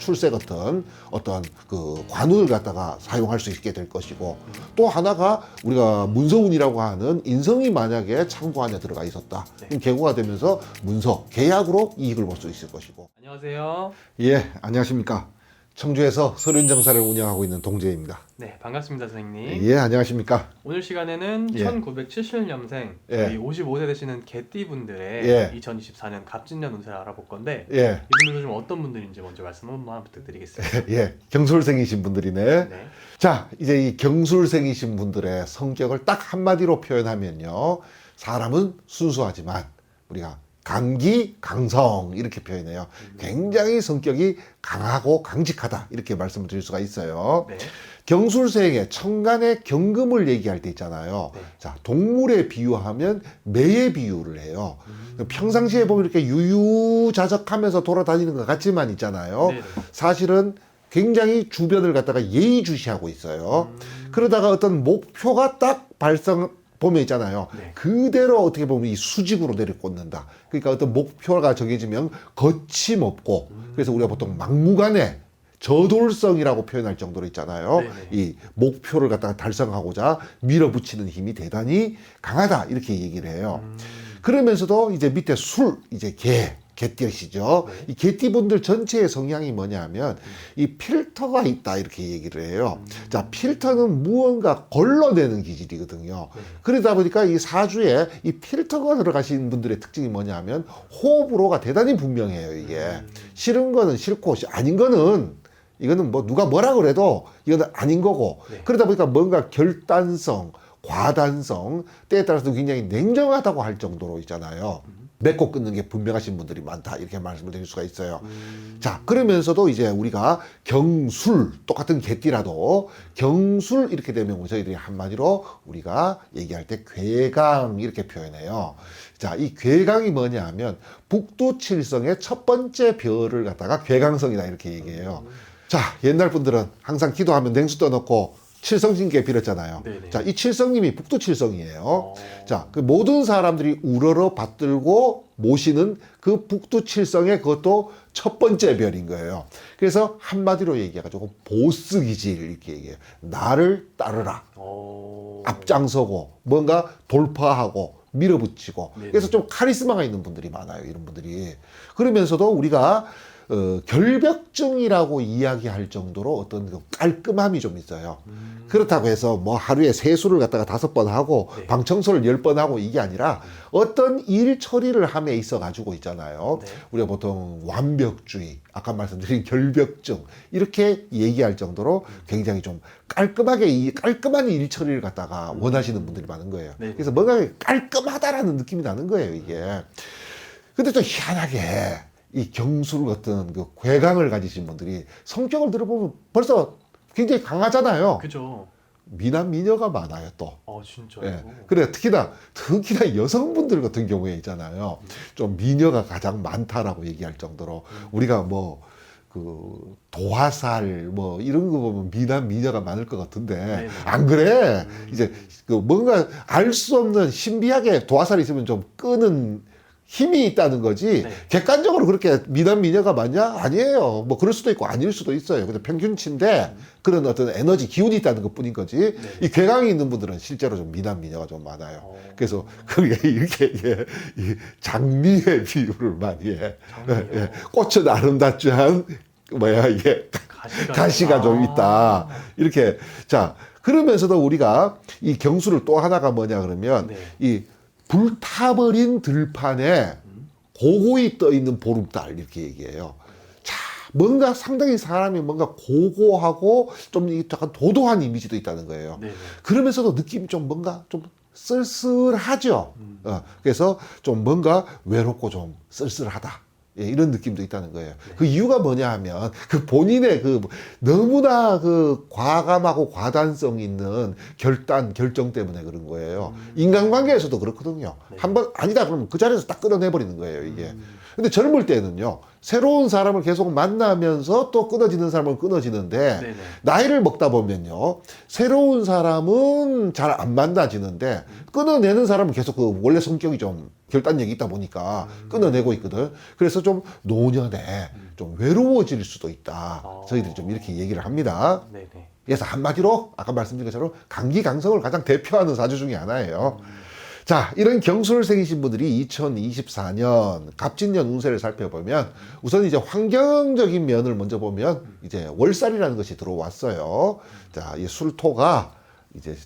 출세 같은 어떤 그 관운을 갖다가 사용할 수 있게 될 것이고, 또 하나가 우리가 문서운이라고 하는 인성이 만약에 창고 안에 들어가 있었다. 그럼 계고가 되면서 문서, 계약으로 이익을 볼 수 있을 것이고. 안녕하세요. 예, 안녕하십니까. 청주에서 서륜정사를 운영하고 있는 동재입니다. 네, 반갑습니다, 선생님. 예, 안녕하십니까. 오늘 시간에는 예. 1970년생 예. 저희 55세 되시는 개띠분들의 예. 2024년 갑진년 운세를 알아볼 건데 예, 이분들은 좀 어떤 분들인지 먼저 말씀 한번 부탁드리겠습니다. 예, 경술생이신 분들이네. 네. 자, 이제 이 경술생이신 분들의 성격을 딱 한마디로 표현하면요, 사람은 순수하지만 우리가 강기강성 이렇게 표현해요. 굉장히 성격이 강하고 강직하다 이렇게 말씀을 드릴 수가 있어요. 네. 경술생의 천간의 경금을 얘기할 때 있잖아요. 네. 자, 동물에 비유하면 매에 비유를 해요. 평상시에 보면 이렇게 유유자적하면서 돌아다니는 것 같지만 있잖아요. 네네. 사실은 굉장히 주변을 갖다가 예의주시하고 있어요. 그러다가 어떤 목표가 딱 보면 있잖아요. 네. 그대로 어떻게 보면 이 수직으로 내려꽂는다. 그러니까 어떤 목표가 정해지면 거침없고, 그래서 우리가 보통 막무가내 저돌성이라고 표현할 정도로 있잖아요. 네네. 이 목표를 갖다가 달성하고자 밀어붙이는 힘이 대단히 강하다 이렇게 얘기를 해요. 그러면서도 이제 밑에 이제 개띠시죠. 네. 이 개띠분들 전체의 성향이 뭐냐면 이 필터가 있다 이렇게 얘기를 해요. 자, 필터는 무언가 걸러내는 기질이거든요. 네. 그러다 보니까 이 사주에 이 필터가 들어가신 분들의 특징이 뭐냐면 호불호가 대단히 분명해요. 이게 싫은 거는 싫고 아닌 거는 이거는 뭐 누가 뭐라 그래도 이거는 아닌 거고. 네. 그러다 보니까 뭔가 결단성, 과단성, 때에 따라서 굉장히 냉정하다고 할 정도로 있잖아요. 맺고 끊는 게 분명하신 분들이 많다 이렇게 말씀을 드릴 수가 있어요. 자, 그러면서도 이제 우리가 경술, 똑같은 개띠라도 경술 이렇게 되면 저희들이 한마디로 우리가 얘기할 때 괴강 이렇게 표현해요. 자, 이 괴강이 뭐냐 하면 북두칠성의 첫 번째 별을 갖다가 괴강성이다 이렇게 얘기해요. 자, 옛날 분들은 항상 기도하면 냉수 떠놓고 칠성신께 빌었잖아요. 네네. 자, 이 칠성님이 북두칠성이에요. 자, 그 모든 사람들이 우러러 받들고 모시는 그 북두칠성의 그것도 첫 번째 별인 거예요. 그래서 한마디로 얘기해가지고 보스 기질 이렇게 얘기해요. 나를 따르라. 앞장서고 뭔가 돌파하고 밀어붙이고. 네네. 그래서 좀 카리스마가 있는 분들이 많아요. 이런 분들이. 그러면서도 우리가 결벽증이라고 이야기할 정도로 어떤 그 깔끔함이 좀 있어요. 그렇다고 해서 뭐 하루에 세수를 갖다가 5번 하고 네. 방청소를 10번 하고 이게 아니라 어떤 일 처리를 함에 있어 가지고 있잖아요. 네. 우리가 보통 완벽주의, 아까 말씀드린 결벽증 이렇게 얘기할 정도로 굉장히 좀 깔끔하게 이 깔끔한 일 처리를 갖다가 원하시는 분들이 많은 거예요. 네. 그래서 뭔가 깔끔하다라는 느낌이 나는 거예요, 이게. 근데 또 희한하게 이 경술 같은 그 괴강을 가지신 분들이 성격을 들어보면 벌써 굉장히 강하잖아요. 그죠. 미남 미녀가 많아요, 또. 진짜요? 예. 그래, 특히나 여성분들 같은 경우에 있잖아요. 좀 미녀가 가장 많다라고 얘기할 정도로 우리가 뭐, 그, 도화살, 뭐, 이런 거 보면 미남 미녀가 많을 것 같은데, 네네. 안 그래? 이제, 그 뭔가 알 수 없는 신비하게 도화살이 있으면 좀 끄는 힘이 있다는 거지. 네. 객관적으로 그렇게 미남 미녀가 많냐? 아니에요. 뭐 그럴 수도 있고 아닐 수도 있어요. 근데 평균치인데 그런 어떤 에너지 기운이 있다는 것 뿐인 거지. 이 괴강이 있는 분들은 실제로 좀 미남 미녀가 좀 많아요. 그래서 그게 이렇게 이 장미의 비유를 많이 해. 예. 꽃은 아름답지만 뭐야 이게 가시가 좀 있다. 이렇게. 자, 그러면서도 우리가 이 경수를 또 하나가 뭐냐 그러면 네. 이 불타버린 들판에 고고히 떠 있는 보름달 이렇게 얘기해요. 자, 뭔가 상당히 사람이 뭔가 고고하고 좀 약간 도도한 이미지도 있다는 거예요. 네네. 그러면서도 느낌이 좀 뭔가 좀 쓸쓸하죠. 그래서 좀 뭔가 외롭고 좀 쓸쓸하다. 예, 이런 느낌도 있다는 거예요. 그 이유가 뭐냐 하면 그 본인의 그 너무나 그 과감하고 과단성 있는 결정 때문에 그런 거예요. 인간관계에서도 그렇거든요. 한번 아니다 그러면 그 자리에서 딱 끊어내버리는 거예요, 이게. 근데 젊을 때는요, 새로운 사람을 계속 만나면서 또 끊어지는 사람은 끊어지는데 네네. 나이를 먹다 보면요. 새로운 사람은 잘 안 만나지는데 끊어내는 사람은 계속 그 원래 성격이 좀 결단력이 있다 보니까 끊어내고 있거든. 그래서 좀 노년에 좀 외로워질 수도 있다. 저희들이 좀 이렇게 얘기를 합니다. 네네. 그래서 한마디로 아까 말씀드린 것처럼 강기강성을 가장 대표하는 사주 중에 하나예요. 자, 이런 경술생이신 분들이 2024년 갑진년 운세를 살펴보면 우선 이제 환경적인 면을 먼저 보면 이제 월살이라는 것이 들어왔어요. 자, 이 술토가 이제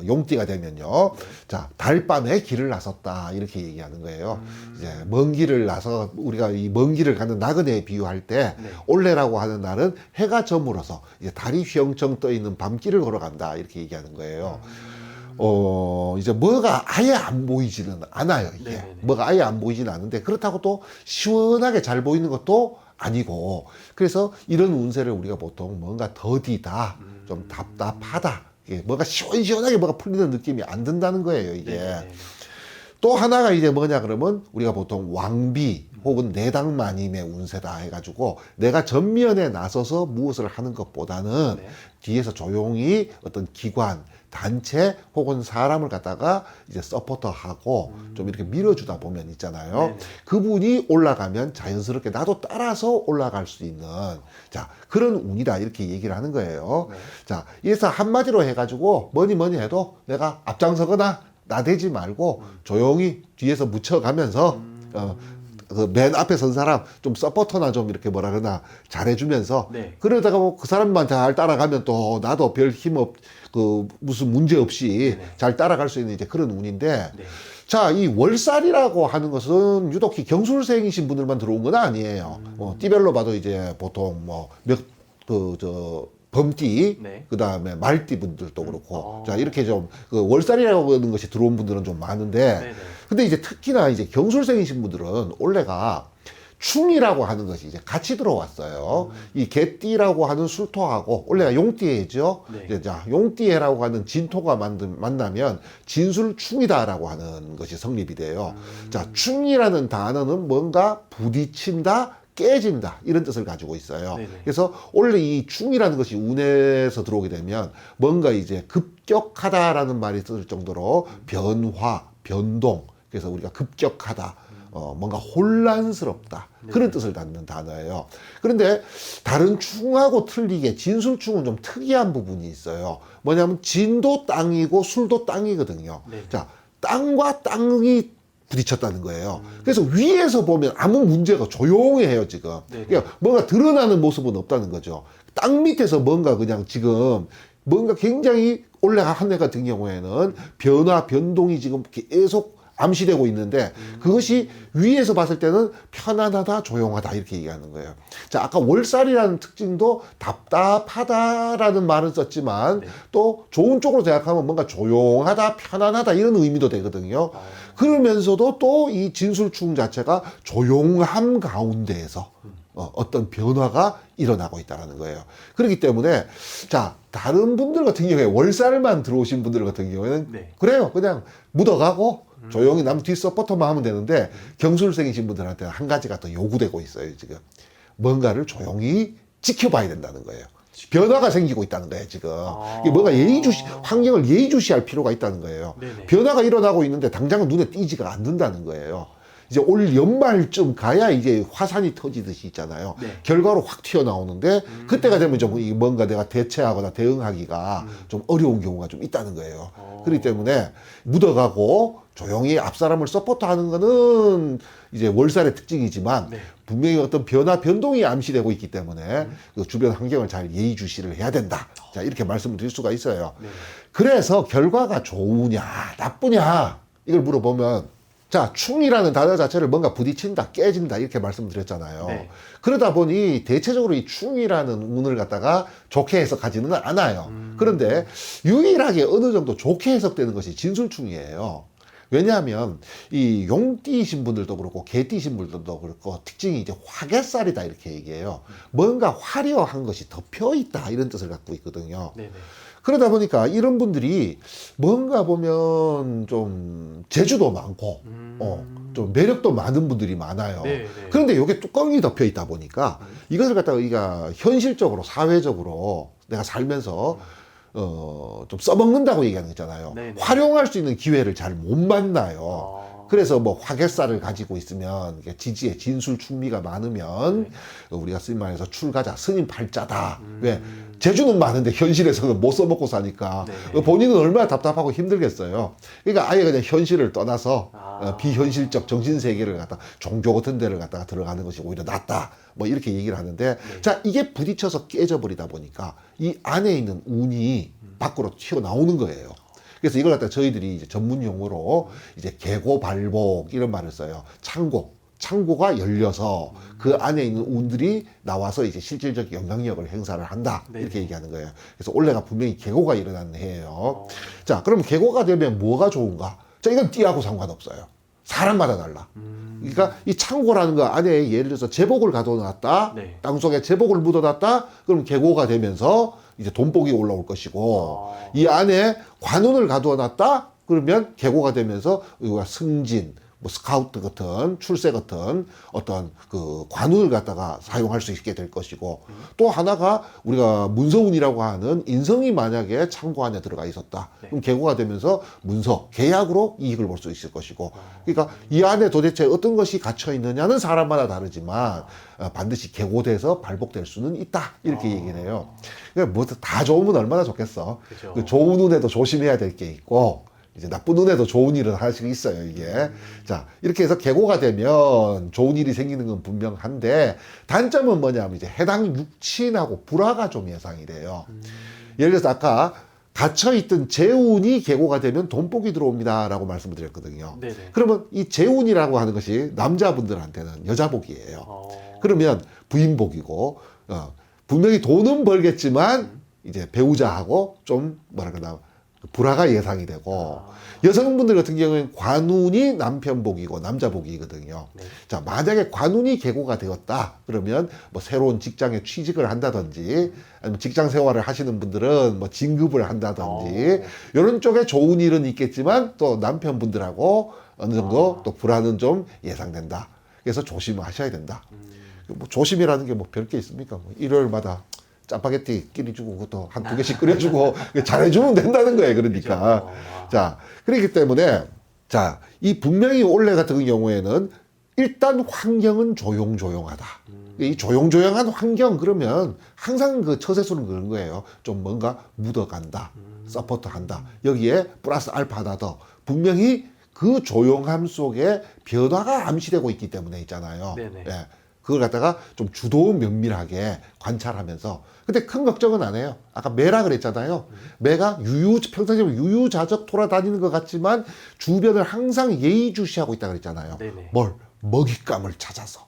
용띠가 되면요. 자, 달밤에 길을 나섰다. 이렇게 얘기하는 거예요. 이제 먼 길을 나서 우리가 이 먼 길을 가는 나그네에 비유할 때 네. 올레라고 하는 날은 해가 저물어서 이제 달이 휘영청 떠 있는 밤길을 걸어간다. 이렇게 얘기하는 거예요. 이제 뭐가 아예 안 보이지는 않아요, 이게. 네네네. 뭐가 아예 안 보이지는 않는데, 그렇다고 또 시원하게 잘 보이는 것도 아니고, 그래서 이런 운세를 우리가 보통 뭔가 더디다, 좀 답답하다, 이게 뭔가 시원시원하게 뭐가 풀리는 느낌이 안 든다는 거예요, 이게. 네네네. 또 하나가 이제 뭐냐 그러면 우리가 보통 왕비 혹은 내당마님의 운세다 해가지고 내가 전면에 나서서 무엇을 하는 것보다는 네. 뒤에서 조용히 어떤 기관, 단체 혹은 사람을 갖다가 이제 서포터하고 좀 이렇게 밀어주다 보면 있잖아요. 네네. 그분이 올라가면 자연스럽게 나도 따라서 올라갈 수 있는 자 그런 운이다 이렇게 얘기를 하는 거예요. 네. 자 그래서 한마디로 해가지고 뭐니 해도 내가 앞장서거나 나대지 말고 조용히 뒤에서 묻혀가면서 그 맨 앞에 선 사람 좀 서포터나 좀 이렇게 뭐라 그러나 잘해주면서 네. 그러다가 뭐 그 사람만 잘 따라가면 또 나도 별 힘 그 무슨 문제 없이 네네. 잘 따라갈 수 있는 이제 그런 운인데 네. 자, 이 월살이라고 하는 것은 유독히 경술생이신 분들만 들어온 건 아니에요. 띠별로 봐도 이제 보통 범띠, 네. 그 다음에 말띠 분들도 그렇고, 아. 자, 이렇게 좀, 그 월살이라고 하는 것이 들어온 분들은 좀 많은데, 네네. 근데 이제 특히나 이제 경술생이신 분들은 올해가 충이라고 하는 것이 이제 같이 들어왔어요. 이 개띠라고 하는 술토하고, 원래가 용띠해죠. 네. 이제 자, 용띠해라고 하는 진토가 만나면 진술충이다라고 하는 것이 성립이 돼요. 자, 충이라는 단어는 뭔가 부딪힌다, 깨진다 이런 뜻을 가지고 있어요. 네네. 그래서 원래 이 충이라는 것이 운에서 들어오게 되면 뭔가 이제 급격하다라는 말이 쓸 정도로 변화, 변동. 그래서 우리가 급격하다, 뭔가 혼란스럽다 그런 뜻을 갖는 단어예요. 그런데 다른 충하고 틀리게 진술충은 좀 특이한 부분이 있어요. 뭐냐면 진도 땅이고 술도 땅이거든요. 네네. 자, 땅과 땅이 부딪혔다는 거예요. 그래서 위에서 보면 아무 문제가 조용해요, 지금. 네네. 그러니까 뭔가 드러나는 모습은 없다는 거죠. 땅 밑에서 뭔가 그냥 지금 뭔가 굉장히 올해 한 해 같은 경우에는 변화, 변동이 지금 계속 암시되고 있는데 그것이 위에서 봤을 때는 편안하다, 조용하다 이렇게 얘기하는 거예요. 자, 아까 월살이라는 특징도 답답하다라는 말은 썼지만 네. 또 좋은 쪽으로 생각하면 뭔가 조용하다, 편안하다 이런 의미도 되거든요. 그러면서도 또 이 진술충 자체가 조용함 가운데에서 어떤 변화가 일어나고 있다는 거예요. 그렇기 때문에 자 다른 분들 같은 경우에 월살만 들어오신 분들 같은 경우에는 네. 그래요. 그냥 묻어가고 조용히 남 뒤 서포터만 하면 되는데 경술생이신 분들한테는 한 가지가 더 요구되고 있어요. 지금 뭔가를 조용히 지켜봐야 된다는 거예요. 변화가 생기고 있다는 거예요, 지금. 이게 뭔가 환경을 예의주시할 필요가 있다는 거예요. 네네. 변화가 일어나고 있는데 당장은 눈에 띄지가 않는다는 거예요. 이제 올 연말쯤 가야 이제 화산이 터지듯이 있잖아요. 네. 결과로 확 튀어나오는데 그때가 되면 좀 뭔가 내가 대처하거나 대응하기가 좀 어려운 경우가 좀 있다는 거예요. 그렇기 때문에 묻어가고 조용히 앞사람을 서포트하는 거는 이제 월살의 특징이지만 네. 분명히 어떤 변화, 변동이 암시되고 있기 때문에 그 주변 환경을 잘 예의주시를 해야 된다. 자, 이렇게 말씀을 드릴 수가 있어요. 네. 그래서 결과가 좋으냐, 나쁘냐, 이걸 물어보면 자, 충이라는 단어 자체를 뭔가 부딪힌다, 깨진다, 이렇게 말씀드렸잖아요. 네. 그러다 보니 대체적으로 이 충이라는 운을 갖다가 좋게 해석하지는 않아요. 그런데 유일하게 어느 정도 좋게 해석되는 것이 진술충이에요. 왜냐하면 이 용띠이신 분들도 그렇고 개띠이신 분들도 그렇고 특징이 이제 화개살이다 이렇게 얘기해요. 뭔가 화려한 것이 덮여 있다 이런 뜻을 갖고 있거든요. 네네. 그러다 보니까 이런 분들이 뭔가 보면 좀 재주도 많고 좀 매력도 많은 분들이 많아요. 네네. 그런데 이게 뚜껑이 덮여 있다 보니까 이것을 갖다가 우리가 현실적으로 사회적으로 내가 살면서 좀 써먹는다고 얘기하는 거 있잖아요. 네네. 활용할 수 있는 기회를 잘 못 만나요. 아. 그래서 뭐 화개살을 가지고 있으면 이게 지지에 진술충미가 많으면 우리가 쓰임 말해서 출가자 스님 팔자다. 왜 재주는 많은데 현실에서는 못 써먹고 사니까 네네. 본인은 얼마나 답답하고 힘들겠어요. 그러니까 아예 그냥 현실을 떠나서 아. 비현실적 정신 세계를 갖다 종교 같은 데를 갖다가 들어가는 것이 오히려 낫다. 뭐 이렇게 얘기를 하는데 자 이게 부딪혀서 깨져버리다 보니까 이 안에 있는 운이 밖으로 튀어나오는 거예요. 그래서 이걸 갖다 저희들이 이제 전문 용어로 이제 계고발복 이런 말을 써요. 창고가 열려서 그 안에 있는 운들이 나와서 이제 실질적 영향력을 행사를 한다. 네. 이렇게 얘기하는 거예요. 그래서 올해가 분명히 계고가 일어나는 해예요. 자, 그럼 계고가 되면 뭐가 좋은가? 자, 이건 띠하고 상관없어요. 사람마다 달라. 그러니까 이 창고라는 거 안에 예를 들어서 제복을 가둬놨다. 네. 땅속에 제복을 묻어놨다. 그럼 계고가 되면서 이제 돈복이 올라올 것이고 이 안에 관운을 가두어놨다 그러면 계고가 되면서 우리가 승진, 뭐 스카우트 같은 출세 같은 어떤 그 관운을 갖다가 사용할 수 있게 될 것이고 또 하나가 우리가 문서운이라고 하는 인성이 만약에 창고 안에 들어가 있었다 그럼 계고가 되면서 문서 계약으로 이익을 볼 수 있을 것이고 그러니까 이 안에 도대체 어떤 것이 갇혀 있느냐는 사람마다 다르지만 반드시 계고돼서 발복될 수는 있다 이렇게 얘기를 해요. 그러니까 뭐 다 좋으면 얼마나 좋겠어. 그죠. 그 좋은 운에도 조심해야 될 게 있고 이제 나쁜 눈에도 좋은 일은 하나씩 있어요, 이게. 자, 이렇게 해서 계고가 되면 좋은 일이 생기는 건 분명한데, 단점은 뭐냐면 이제 해당 육친하고 불화가 좀 예상이 돼요. 예를 들어서 아까 갇혀있던 재운이 계고가 되면 돈복이 들어옵니다라고 말씀을 드렸거든요. 네네. 그러면 이 재운이라고 하는 것이 남자분들한테는 여자복이에요. 그러면 부인복이고, 분명히 돈은 벌겠지만, 이제 배우자하고 좀, 뭐라 그러나, 불화가 예상이 되고 여성분들 같은 경우에는 관운이 남편복이고 남자복이거든요. 네. 자, 만약에 관운이 계고가 되었다 그러면 뭐 새로운 직장에 취직을 한다든지 아니면 직장 생활을 하시는 분들은 뭐 진급을 한다든지 이런 쪽에 좋은 일은 있겠지만 또 남편분들하고 어느 정도 또 불화는 좀 예상된다. 그래서 조심하셔야 된다. 뭐 조심이라는 게 뭐 별게 있습니까? 뭐 일요일마다 짜파게티 끼리주고 그것도 한 2개씩 끓여주고 잘해주면 된다는 거예요. 그러니까. 자, 그렇기 때문에 자, 이 분명히 올해 같은 경우에는 일단 환경은 조용조용하다. 이 조용조용한 환경 그러면 항상 그 처세술은 그런 거예요. 좀 뭔가 묻어간다. 서포트한다. 여기에 플러스 알파 하나 더. 분명히 그 조용함 속에 변화가 암시되고 있기 때문에 있잖아요. 네네. 예. 그걸 갖다가 좀 주도 면밀하게 관찰하면서 근데 큰 걱정은 안 해요. 아까 매라 그랬잖아요. 매가 평상시에 유유자적 돌아다니는 것 같지만 주변을 항상 예의주시하고 있다 그랬잖아요. 네네. 뭘? 먹잇감을 찾아서.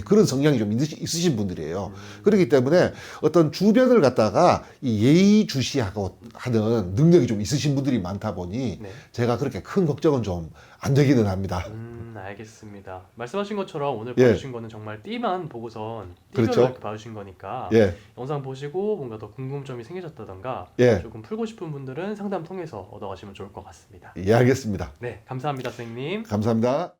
그런 성향이 좀 있으신 분들이에요. 그렇기 때문에 어떤 주변을 갖다가 이 예의주시하고 하는 능력이 좀 있으신 분들이 많다 보니 네. 제가 그렇게 큰 걱정은 좀 안 되기는 합니다. 알겠습니다. 말씀하신 것처럼 오늘 예. 봐주신 거는 정말 띠만 보고선 띠별로 그렇죠. 이렇게 봐주신 거니까 예. 영상 보시고 뭔가 더 궁금점이 생기셨다던가 예. 조금 풀고 싶은 분들은 상담 통해서 얻어가시면 좋을 것 같습니다. 예, 알겠습니다. 네, 감사합니다, 선생님. 감사합니다.